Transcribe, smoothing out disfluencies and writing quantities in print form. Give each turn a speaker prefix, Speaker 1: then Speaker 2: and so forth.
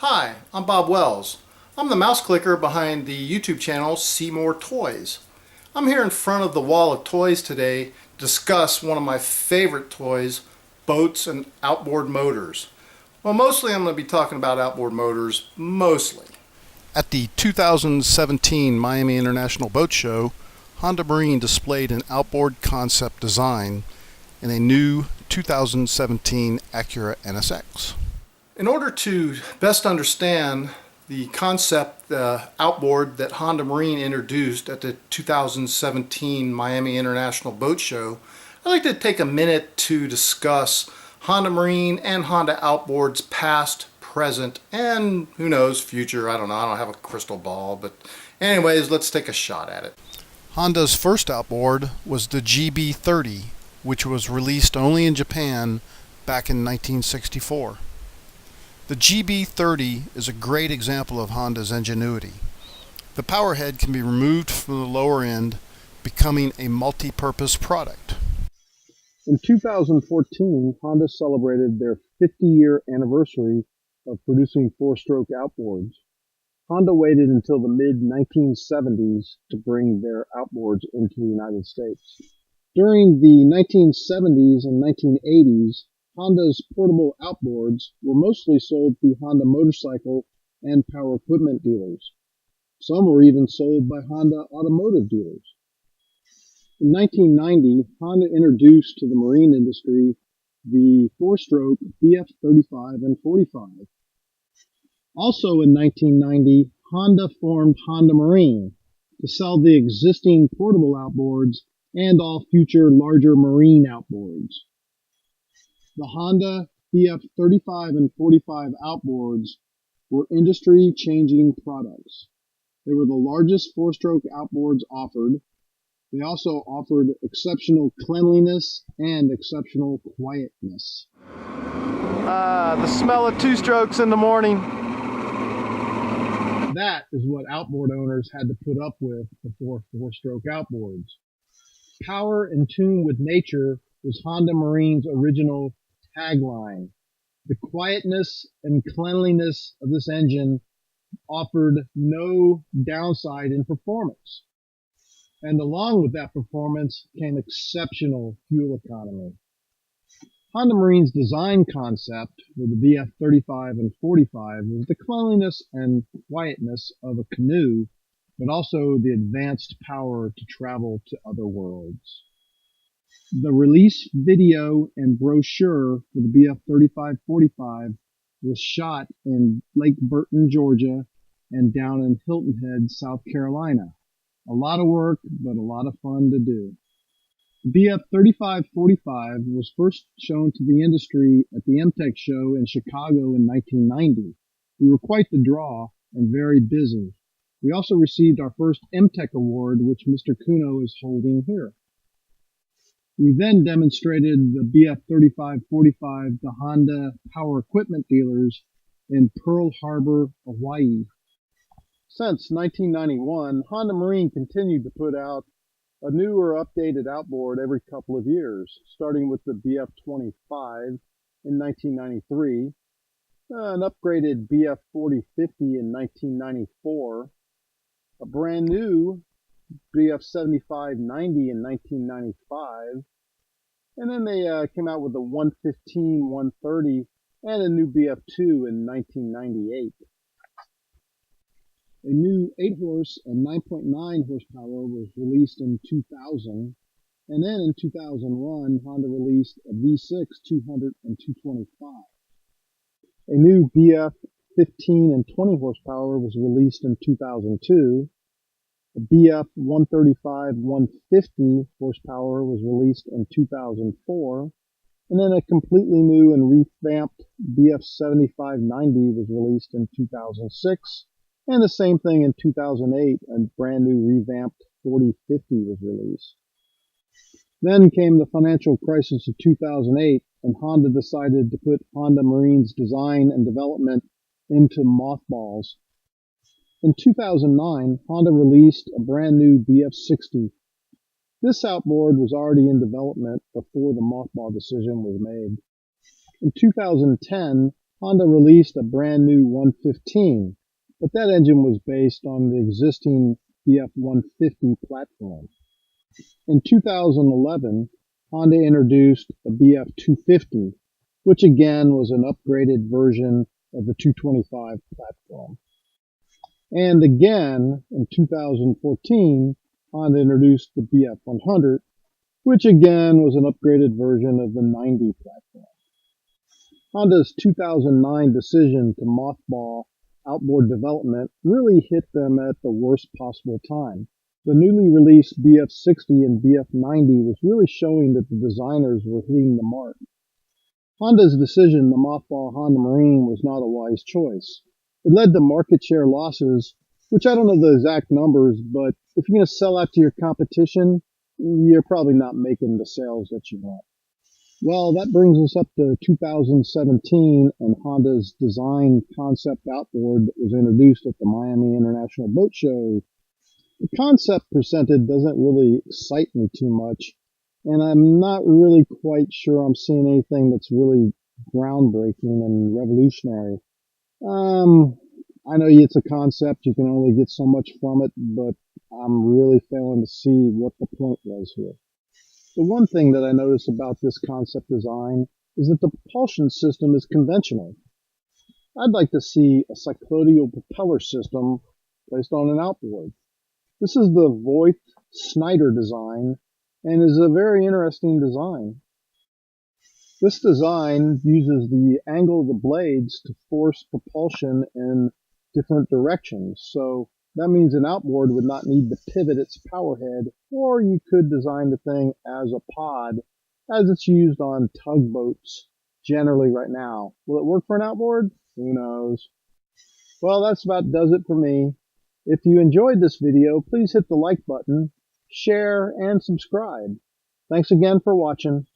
Speaker 1: Hi, I'm Bob Wells. I'm the mouse clicker behind the YouTube channel See More Toys. I'm here in front of the wall of toys today to discuss one of my favorite toys, boats and outboard motors. Well, mostly I'm going to be talking about outboard motors, mostly. At the 2017 Miami International Boat Show, Honda Marine displayed an outboard concept design in a new 2017 Acura NSX. In order to best understand the concept outboard that Honda Marine introduced at the 2017 Miami International Boat Show, I'd like to take a minute to discuss Honda Marine and Honda Outboard's past, present, and who knows, future. I don't know. I don't have a crystal ball, but anyways, let's take a shot at it. Honda's first outboard was the GB30, which was released only in Japan back in 1964. The GB30 is a great example of Honda's ingenuity. The power head can be removed from the lower end, becoming a multi-purpose product.
Speaker 2: In 2014, Honda celebrated their 50-year anniversary of producing four-stroke outboards. Honda waited until the mid-1970s to bring their outboards into the United States. During the 1970s and 1980s, Honda's portable outboards were mostly sold through Honda motorcycle and power equipment dealers. Some were even sold by Honda automotive dealers. In 1990, Honda introduced to the marine industry the four-stroke VF35 and 45. Also in 1990, Honda formed Honda Marine to sell the existing portable outboards and all future larger marine outboards. The Honda VF35 and 45 outboards were industry-changing products. They were the largest four-stroke outboards offered. They also offered exceptional cleanliness and exceptional quietness.
Speaker 1: The smell of two strokes in the morning.
Speaker 2: That is what outboard owners had to put up with before four-stroke outboards. Power in tune with nature was Honda Marine's original tagline. The quietness and cleanliness of this engine offered no downside in performance. And along with that performance came exceptional fuel economy. Honda Marine's design concept for the VF35 and 45 was the cleanliness and quietness of a canoe, but also the advanced power to travel to other worlds. The release video and brochure for the VF35-45 was shot in Lake Burton, Georgia, and down in Hilton Head, South Carolina. A lot of work, but a lot of fun to do. The VF35-45 was first shown to the industry at the MTech show in Chicago in 1990. We were quite the draw and very busy. We also received our first MTech award, which Mr. Kuno is holding here. We then demonstrated the VF35-45 to Honda power equipment dealers in Pearl Harbor, Hawaii. Since 1991, Honda Marine continued to put out a new or updated outboard every couple of years, starting with the VF25 in 1993, an upgraded VF4050 in 1994, a brand new VF7590 in 1995, and then they came out with a 115, 130, and a new VF2 in 1998. A new 8-horse and 9.9 horsepower was released in 2000, and then in 2001, Honda released a V6 200 and 225. A new VF 15 and 20 horsepower was released in 2002. A BF 135 150 horsepower was released in 2004, and then a completely new and revamped BF 7590 was released in 2006, and the same thing in 2008, a brand new revamped 4050 was released. Then came the financial crisis of 2008, and Honda decided to put Honda Marine's design and development into mothballs. In 2009, Honda released a brand new BF60. This outboard was already in development before the mothball decision was made. In 2010, Honda released a brand new 115, but that engine was based on the existing BF-150 platform. In 2011, Honda introduced the BF-250, which again was an upgraded version of the 225 platform. And again, in 2014, Honda introduced the BF-100, which again was an upgraded version of the 90 platform. Honda's 2009 decision to mothball outboard development really hit them at the worst possible time. The newly released BF-60 and BF-90 was really showing that the designers were hitting the mark. Honda's decision to mothball Honda Marine was not a wise choice. It led to market share losses, which I don't know the exact numbers, but if you're going to sell out to your competition, you're probably not making the sales that you want. Well, that brings us up to 2017 and Honda's design concept outboard that was introduced at the Miami International Boat Show. The concept presented doesn't really excite me too much, and I'm not really quite sure I'm seeing anything that's really groundbreaking and revolutionary. I know it's a concept, you can only get so much from it, but I'm really failing to see what the point was here. The one thing that I notice about this concept design is that the propulsion system is conventional. I'd like to see a cycloidal propeller system placed on an outboard. This is the Voith-Schneider design and is a very interesting design. This design uses the angle of the blades to force propulsion in different directions. So that means an outboard would not need to pivot its power head, or you could design the thing as a pod, as it's used on tugboats generally right now. Will it work for an outboard? Who knows? Well, that's about does it for me. If you enjoyed this video, please hit the like button, share, and subscribe. Thanks again for watching.